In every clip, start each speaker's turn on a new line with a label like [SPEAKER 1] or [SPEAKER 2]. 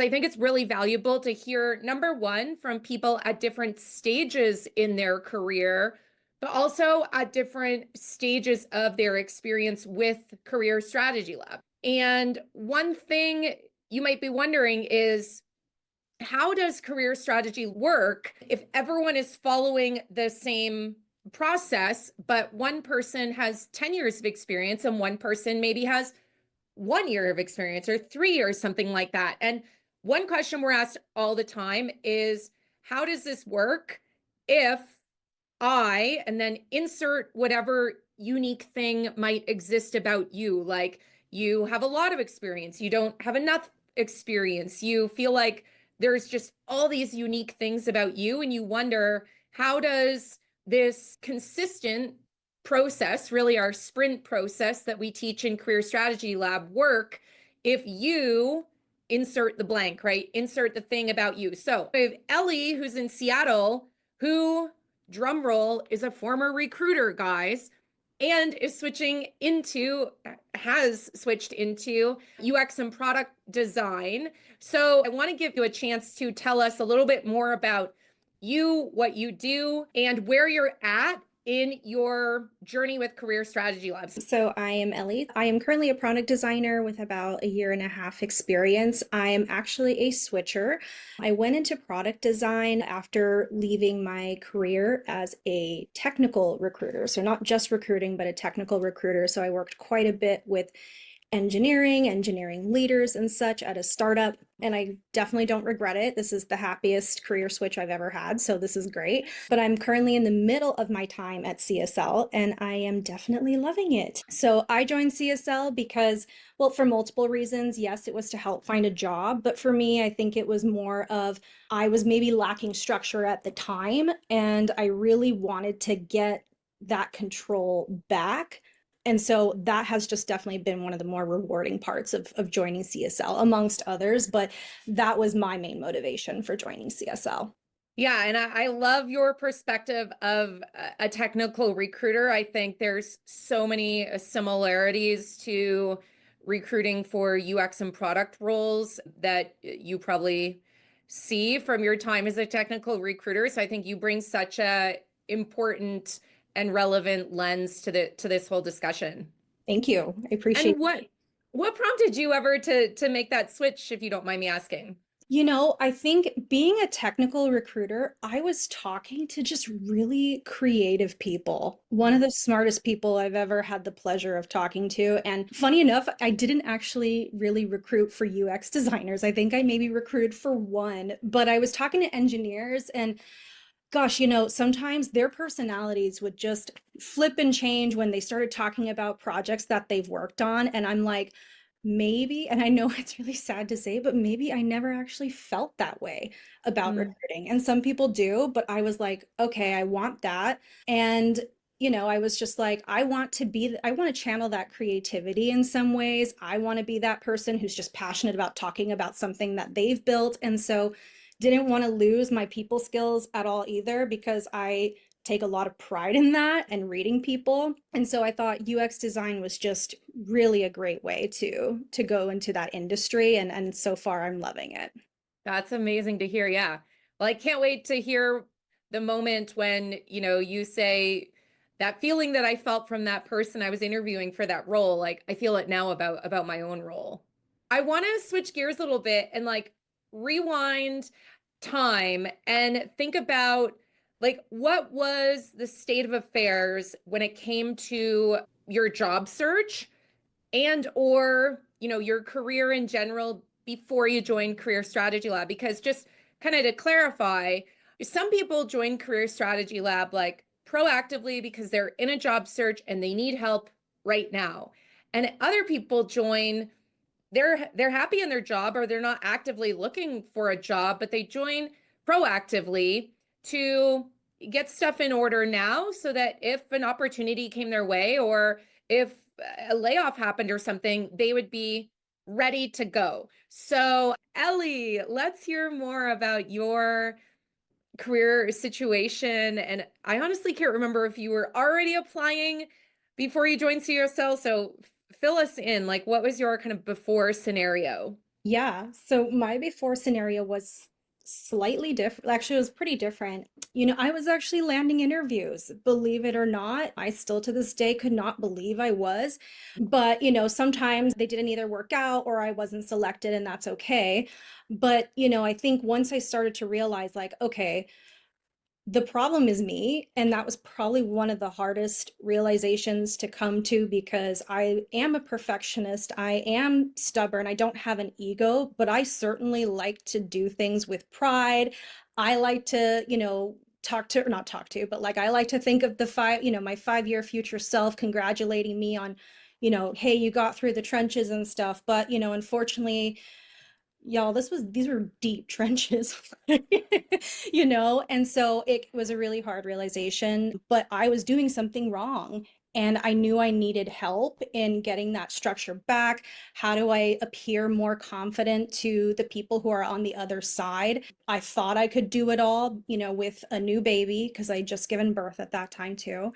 [SPEAKER 1] I think it's really valuable to hear, number one, from people at different stages in their career, but also at different stages of their experience with Career Strategy Lab. And one thing you might be wondering is, how does career strategy work if everyone is following the same process, but one person has 10 years of experience and one person maybe has 1 year of experience or 3 years, something like that? And one question we're asked all the time is, how does this work if and then insert whatever unique thing might exist about you? Like, you have a lot of experience, you don't have enough experience, you feel like there's just all these unique things about you, and you wonder, how does this consistent process, really our sprint process that we teach in Career Strategy Lab, work if you insert the blank, right? Insert the thing about you. So we have Ellie, who's in Seattle, who, drum roll, is a former recruiter, guys, and has switched into UX and product design. So I want to give you a chance to tell us a little bit more about you, what you do, and where you're at in your journey with Career Strategy Labs.
[SPEAKER 2] So I am Ellie. I am currently a product designer with about a year and a half experience. I am actually a switcher. I went into product design after leaving my career as a technical recruiter. So not just recruiting, but a technical recruiter. So I worked quite a bit with engineering leaders and such at a startup. And I definitely don't regret it. This is the happiest career switch I've ever had. So this is great. But I'm currently in the middle of my time at CSL and I am definitely loving it. So I joined CSL because, well, for multiple reasons. Yes, it was to help find a job. But for me, I think it was more of I was maybe lacking structure at the time. And I really wanted to get that control back. And so that has just definitely been one of the more rewarding parts of joining CSL, amongst others. But that was my main motivation for joining CSL.
[SPEAKER 1] Yeah, and I love your perspective of a technical recruiter. I think there's so many similarities to recruiting for UX and product roles that you probably see from your time as a technical recruiter. So I think you bring such a important and relevant lens to this whole discussion.
[SPEAKER 2] Thank you. I appreciate
[SPEAKER 1] And
[SPEAKER 2] it.
[SPEAKER 1] what prompted you ever to make that switch, if you don't mind me asking?
[SPEAKER 2] I think being a technical recruiter, I was talking to just really creative people. One of the smartest people I've ever had the pleasure of talking to. And funny enough, I didn't actually really recruit for UX designers. I think I maybe recruited for one, but I was talking to engineers and gosh, sometimes their personalities would just flip and change when they started talking about projects that they've worked on. And I'm like, maybe, and I know it's really sad to say, but maybe I never actually felt that way about
[SPEAKER 1] Mm.
[SPEAKER 2] recruiting. And some people do, but I was like, okay, I want that. And I was just like, I want to channel that creativity in some ways. I want to be that person who's just passionate about talking about something that they've built. And so didn't want to lose my people skills at all either because I take a lot of pride in that and reading people. And so I thought UX design was just really a great way to go into that industry and so far I'm loving it.
[SPEAKER 1] That's amazing to hear. Yeah. Well, I can't wait to hear the moment when, you say that feeling that I felt from that person I was interviewing for that role. Like, I feel it now about my own role. I want to switch gears a little bit and like rewind time and think about, like, what was the state of affairs when it came to your job search and or your career in general before you joined Career Strategy Lab? Because, just kind of to clarify, some people join Career Strategy Lab like proactively because they're in a job search and they need help right now, and other people join, they're happy in their job or they're not actively looking for a job, but they join proactively to get stuff in order now so that if an opportunity came their way or if a layoff happened or something, they would be ready to go. So, Ellie, let's hear more about your career situation. And I honestly can't remember if you were already applying before you joined CSL. So fill us in, like, what was your kind of before scenario?
[SPEAKER 2] Yeah, so my before scenario was slightly different. Actually, it was pretty different. You know, I was actually landing interviews, believe it or not. I still to this day could not believe I was. But, you know, sometimes they didn't either work out or I wasn't selected, and that's okay. But, you know, I think once I started to realize, like, okay, the problem is me. And that was probably one of the hardest realizations to come to because I am a perfectionist. I am stubborn. I don't have an ego, but I certainly like to do things with pride. I like to, you know, talk to, or not talk to, but like I like to think of the five, you know, my 5 year future self congratulating me on, you know, hey, you got through the trenches and stuff. But, you know, unfortunately, y'all, these were deep trenches, you know? And so it was a really hard realization, but I was doing something wrong. And I knew I needed help in getting that structure back. How do I appear more confident to the people who are on the other side? I thought I could do it all, you know, with a new baby, because I had just given birth at that time too.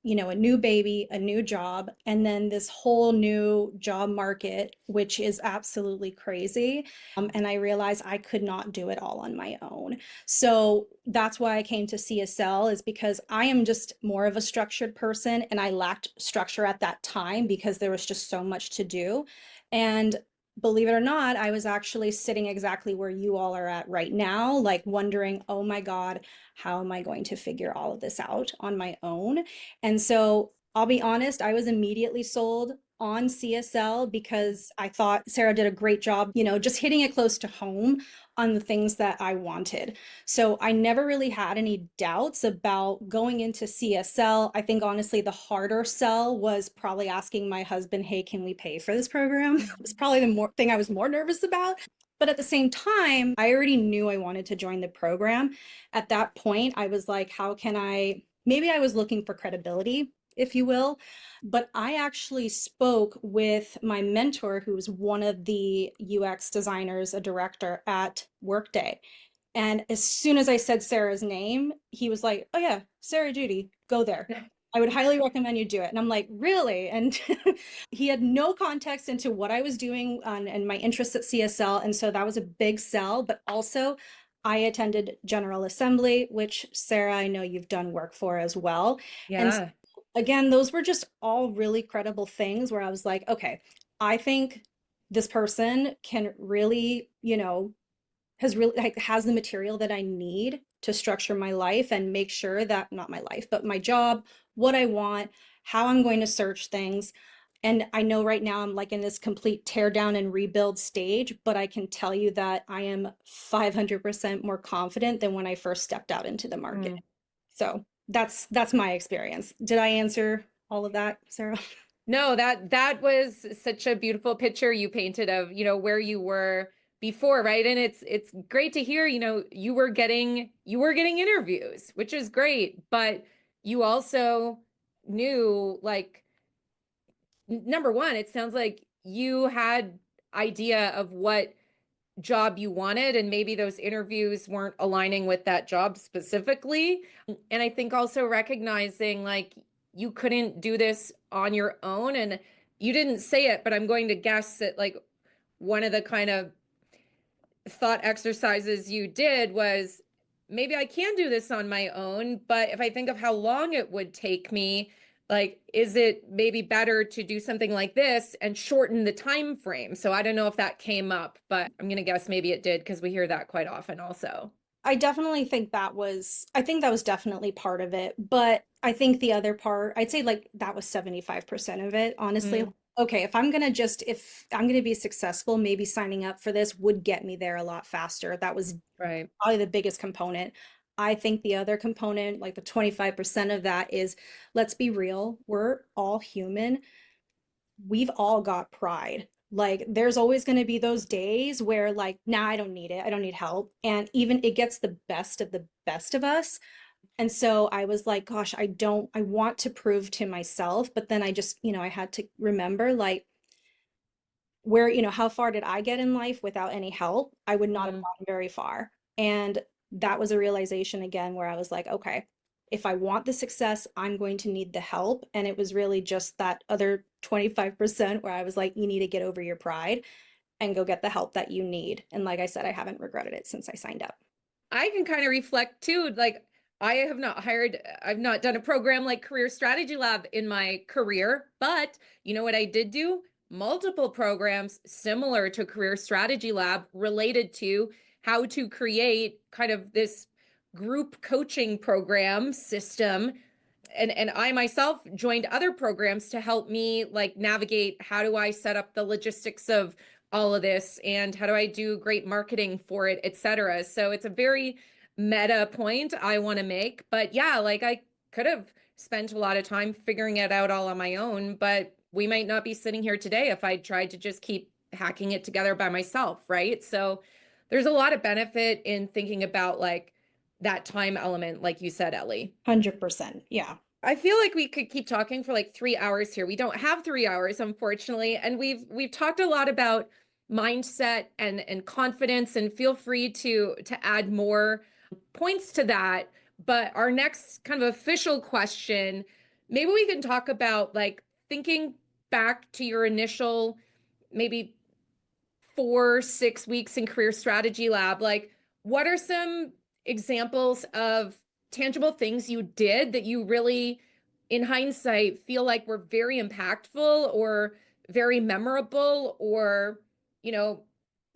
[SPEAKER 2] You know, a new baby, a new job, and then this whole new job market, which is absolutely crazy. And I realized I could not do it all on my own. So that's why I came to CSL, is because I am just more of a structured person and I lacked structure at that time because there was just so much to do. And believe it or not, I was actually sitting exactly where you all are at right now, like wondering, oh my God, how am I going to figure all of this out on my own? And so I'll be honest, I was immediately sold on CSL because I thought Sarah did a great job, you know, just hitting it close to home on the things that I wanted. So I never really had any doubts about going into CSL. I think honestly, the harder sell was probably asking my husband, hey, can we pay for this program? It was probably the more thing I was more nervous about. But at the same time, I already knew I wanted to join the program. At that point, I was like, how can I? Maybe I was looking for credibility, if you will. But I actually spoke with my mentor, who's one of the UX designers, a director at Workday. And as soon as I said Sarah's name, he was like, oh, yeah, Sarah Doody, go there. I would highly recommend you do it. And I'm like, really? And he had no context into what I was doing and my interests at CSL. And so that was a big sell. But also, I attended General Assembly, which Sarah, I know you've done work for as well. And
[SPEAKER 1] Yeah.
[SPEAKER 2] again, those were just all really credible things where I was like, okay, I think this person can really, you know, has really like has the material that I need to structure my life and make sure that not my life, but my job, what I want, how I'm going to search things. And I know right now I'm like in this complete tear down and rebuild stage, but I can tell you that I am 500% more confident than when I first stepped out into the market.
[SPEAKER 1] Mm.
[SPEAKER 2] So that's my experience. Did I answer all of that, Sarah?
[SPEAKER 1] No, that was such a beautiful picture you painted of, where you were before, right? And it's great to hear, you were getting interviews, which is great, but you also knew, like, number one, it sounds like you had idea of what job you wanted, and maybe those interviews weren't aligning with that job specifically. And I think also recognizing, like, you couldn't do this on your own. And you didn't say it, but I'm going to guess that, like, one of the kind of thought exercises you did was, maybe I can do this on my own, but if I think of how long it would take me, like, is it maybe better to do something like this and shorten the time frame? So I don't know if that came up, but I'm gonna guess maybe it did, because we hear that quite often also.
[SPEAKER 2] I definitely think I think that was definitely part of it. But I think the other part, I'd say like that was 75% of it, honestly.
[SPEAKER 1] Mm,
[SPEAKER 2] Okay, if I'm gonna be successful, maybe signing up for this would get me there a lot faster. That was
[SPEAKER 1] right.
[SPEAKER 2] probably the biggest component. I think the other component, like the 25% of that, is let's be real, we're all human. We've all got pride. Like there's always going to be those days where like, nah, I don't need it. I don't need help. And even it gets the best of us. And so I was like, gosh, I want to prove to myself. But then I just, you know, I had to remember like where, you know, how far did I get in life without any help? I would not have
[SPEAKER 1] Mm,
[SPEAKER 2] gotten very far. And that was a realization again where I was like, okay, if I want the success, I'm going to need the help. And it was really just that other 25% where I was like, you need to get over your pride. and go get the help that you need. And like I said, I haven't regretted it since I signed up.
[SPEAKER 1] I can kind of reflect too. Like, I've not done a program like Career Strategy Lab in my career, but you know what I did do? Multiple programs similar to Career Strategy Lab related to how to create kind of this group coaching program system. And I myself joined other programs to help me like navigate how do I set up the logistics of all of this and how do I do great marketing for it, etc. So it's a very meta point I want to make. But yeah, like I could have spent a lot of time figuring it out all on my own, but we might not be sitting here today if I tried to just keep hacking it together by myself, right? So there's a lot of benefit in thinking about like that time element, like you said, Ellie.
[SPEAKER 2] 100%. Yeah.
[SPEAKER 1] I feel like we could keep talking for like 3 hours here. We don't have 3 hours, unfortunately, and we've talked a lot about mindset and confidence. And feel free to add more points to that. But our next kind of official question, maybe we can talk about like thinking back to your initial maybe 4, 6 weeks in Career Strategy Lab. Like, what are some examples of tangible things you did that you really, in hindsight, feel like were very impactful or very memorable or, you know,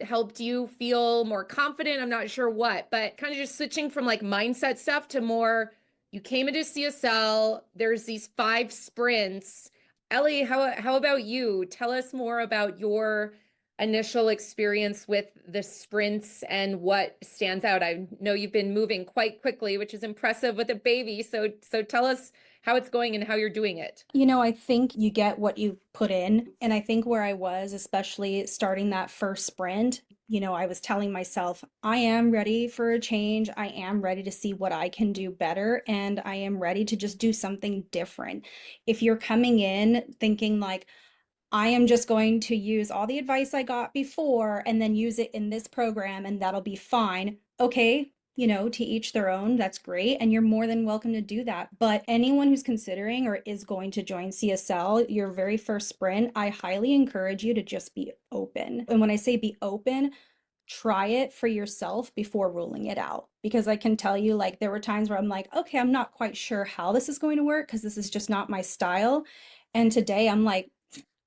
[SPEAKER 1] helped you feel more confident? I'm not sure what, but kind of just switching from like mindset stuff to more, you came into CSL, there's these 5 sprints. Ellie, how about you? Tell us more about your initial experience with the sprints and what stands out. I know you've been moving quite quickly, which is impressive with a baby. So tell us how it's going and how you're doing it.
[SPEAKER 2] I think you get what you put in. And I think where I was, especially starting that first sprint, I was telling myself, I am ready for a change. I am ready to see what I can do better. And I am ready to just do something different. If you're coming in thinking like, I am just going to use all the advice I got before and then use it in this program and that'll be fine. Okay, to each their own, that's great. And you're more than welcome to do that. But anyone who's considering or is going to join CSL, your very first sprint, I highly encourage you to just be open. And when I say be open, try it for yourself before ruling it out. Because I can tell you, like, there were times where I'm like, okay, I'm not quite sure how this is going to work because this is just not my style. And today I'm like,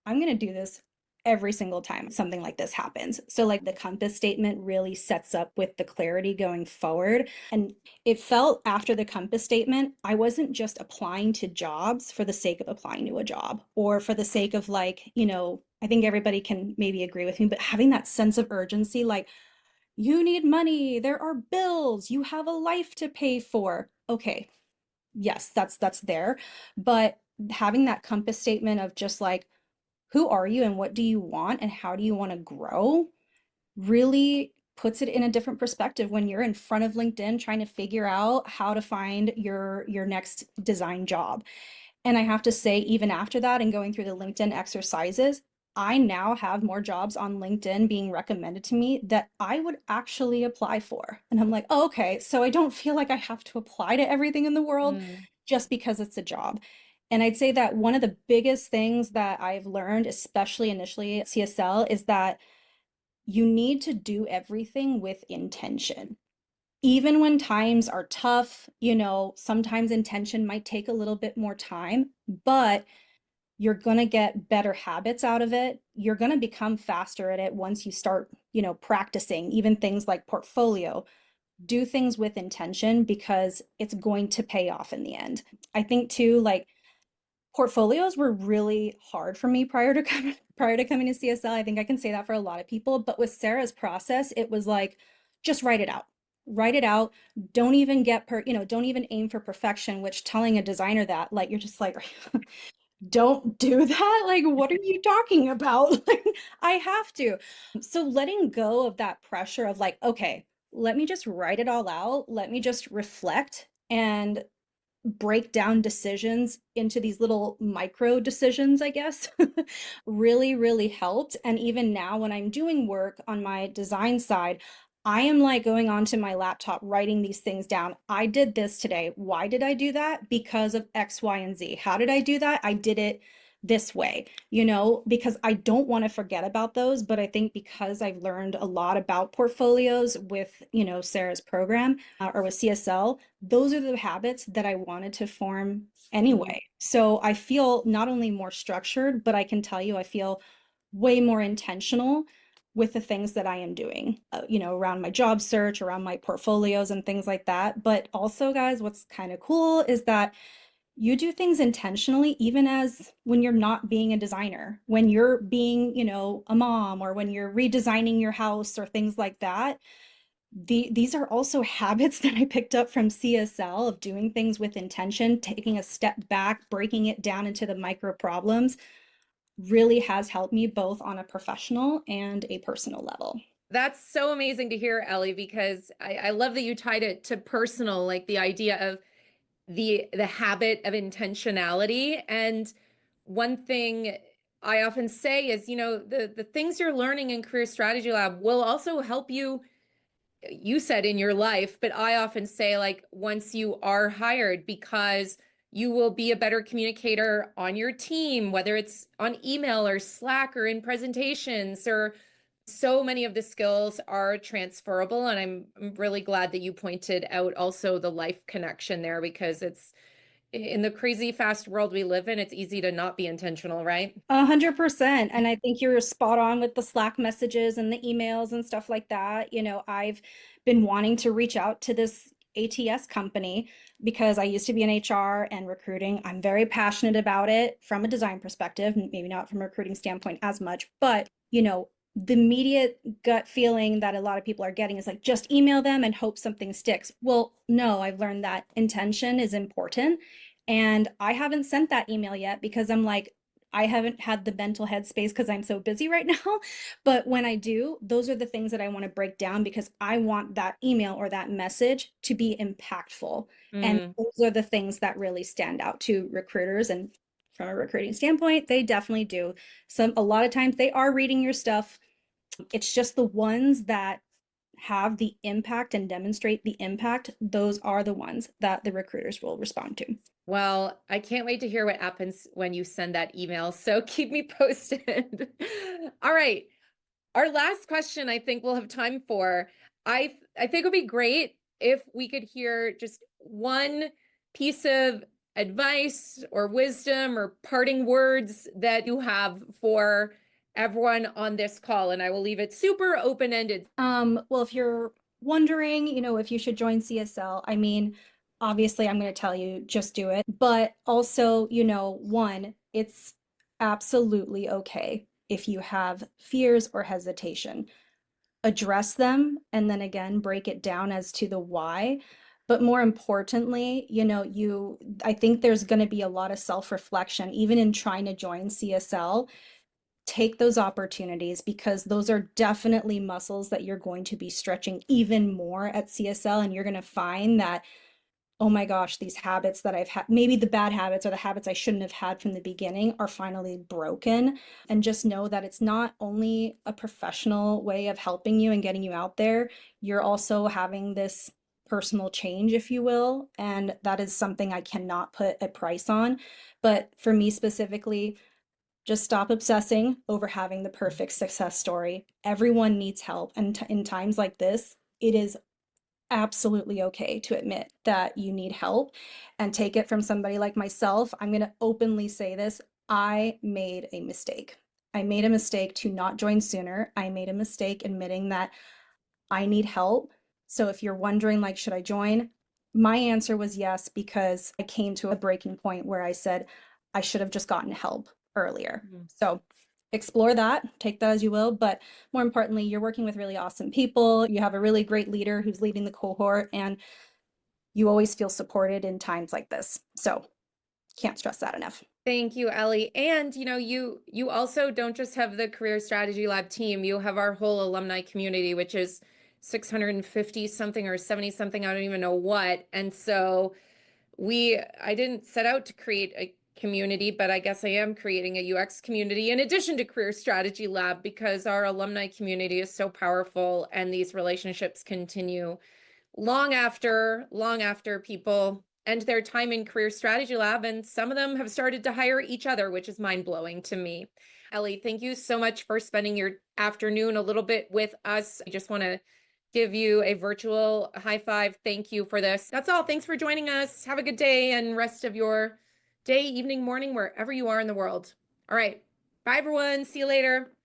[SPEAKER 2] I'm going to do this every single time something like this happens. So, like, the compass statement really sets up with the clarity going forward. And it felt after the compass statement, I wasn't just applying to jobs for the sake of applying to a job or for the sake of, like, I think everybody can maybe agree with me, but having that sense of urgency, like, you need money, there are bills, you have a life to pay for. Okay, yes, that's there. But having that compass statement of just like, who are you and what do you want and how do you want to grow really puts it in a different perspective when you're in front of LinkedIn trying to figure out how to find your next design job. And I have to say, even after that and going through the LinkedIn exercises, I now have more jobs on LinkedIn being recommended to me that I would actually apply for. And I'm like, oh, okay, so I don't feel like I have to apply to everything in the world
[SPEAKER 1] Mm.
[SPEAKER 2] just because it's a job. And I'd say that one of the biggest things that I've learned, especially initially at CSL, is that you need to do everything with intention. Even when times are tough, sometimes intention might take a little bit more time, but you're going to get better habits out of it. You're going to become faster at it once you start, practicing even things like portfolio. Do things with intention because it's going to pay off in the end. I think too, like, portfolios were really hard for me prior to coming to CSL. I think I can say that for a lot of people, but with Sarah's process, it was like, just write it out. Write it out. Don't even don't even aim for perfection, which telling a designer that, like, you're just like, don't do that. Like, what are you talking about? Like, I have to. So letting go of that pressure of like, okay, let me just write it all out. Let me just reflect and break down decisions into these little micro decisions, I guess, really, really helped. And even now, when I'm doing work on my design side, I am like going onto my laptop, writing these things down. I did this today. Why did I do that? Because of X, Y, and Z. How did I do that? I did it this way, you know, because I don't want to forget about those. But I think because I've learned a lot about portfolios with, you know, Sarah's program or with CSL, those are the habits that I wanted to form
[SPEAKER 1] Mhm.
[SPEAKER 2] anyway. So I feel not only more structured, but I can tell you, I feel way more intentional with the things that I am doing, you know, around my job search, around my portfolios and things like that. But also, guys, what's kind of cool is that you do things intentionally, even as when you're not being a designer, when you're being, you know, a mom, or when you're redesigning your house or things like that. These are also habits that I picked up from CSL of doing things with intention, taking a step back, breaking it down into the micro problems really has helped me both on a professional and a personal level.
[SPEAKER 1] That's so amazing to hear, Ellie, because I love that you tied it to personal, like the idea of the habit of intentionality. And one thing I often say is, the things you're learning in Career Strategy Lab will also help you said in your life, but I often say, like, once you are hired, because you will be a better communicator on your team, whether it's on email or Slack or in presentations, or so many of the skills are transferable. And I'm really glad that you pointed out also the life connection there, because it's in the crazy fast world we live in, it's easy to not be intentional, right?
[SPEAKER 2] 100%. And I think you're spot on with the Slack messages and the emails and stuff like that. You know, I've been wanting to reach out to this ATS company because I used to be in HR and recruiting. I'm very passionate about it from a design perspective, maybe not from a recruiting standpoint as much, but you know, the immediate gut feeling that a lot of people are getting is like, just email them and hope something sticks. Well, no, I've learned that intention is important. And I haven't sent that email yet because I'm like, I haven't had the mental headspace because I'm so busy right now. But when I do, those are the things that I want to break down because I want that email or that message to be impactful. And
[SPEAKER 1] Mm.
[SPEAKER 2] those are the things that really stand out to recruiters. And from a recruiting standpoint, they definitely do. A lot of times they are reading your stuff. It's just the ones that have the impact and demonstrate the impact. Those are the ones that the recruiters will respond to.
[SPEAKER 1] Well, I can't wait to hear what happens when you send that email. So keep me posted. All right. Our last question, I think we'll have time for. I think it would be great if we could hear just one piece of advice or wisdom or parting words that you have for everyone on this call. And I will leave it super open-ended.
[SPEAKER 2] Well, if you're wondering, you know, if you should join CSL, I mean, obviously I'm going to tell you just do it. But also, you know, one, it's absolutely okay if you have fears or hesitation. Address them and then again break it down as to the why. But more importantly, you know, I think there's going to be a lot of self-reflection even in trying to join CSL. Take those opportunities because those are definitely muscles that you're going to be stretching even more at CSL. And you're going to find that, oh my gosh, these habits that I've had, maybe the bad habits or the habits I shouldn't have had from the beginning, are finally broken. And just know that it's not only a professional way of helping you and getting you out there, you're also having this personal change, if you will. And that is something I cannot put a price on. But for me specifically, just stop obsessing over having the perfect success story. Everyone needs help. And in times like this, it is absolutely okay to admit that you need help and take it from somebody like myself. I'm going to openly say this. I made a mistake. I made a mistake to not join sooner. I made a mistake admitting that I need help. So if you're wondering, like, should I join? My answer was yes, because I came to a breaking point where I said I should have just gotten help earlier.
[SPEAKER 1] Mhm.
[SPEAKER 2] So explore that, take that as you will. But more importantly, you're working with really awesome people. You have a really great leader who's leading the cohort, and you always feel supported in times like this. So can't stress that enough.
[SPEAKER 1] Thank you, Ellie. And you also don't just have the Career Strategy Lab team, you have our whole alumni community, which is 650 something or 70 something, I don't even know what. And so I didn't set out to create a community, but I guess I am creating a UX community in addition to Career Strategy Lab, because our alumni community is so powerful and these relationships continue long after people end their time in Career Strategy Lab, and some of them have started to hire each other, which is mind-blowing to me. Ellie, thank you so much for spending your afternoon a little bit with us. I just want to give you a virtual high five. Thank you for this. That's all. Thanks for joining us. Have a good day and rest of your day, evening, morning, wherever you are in the world. All right. Bye, everyone. See you later.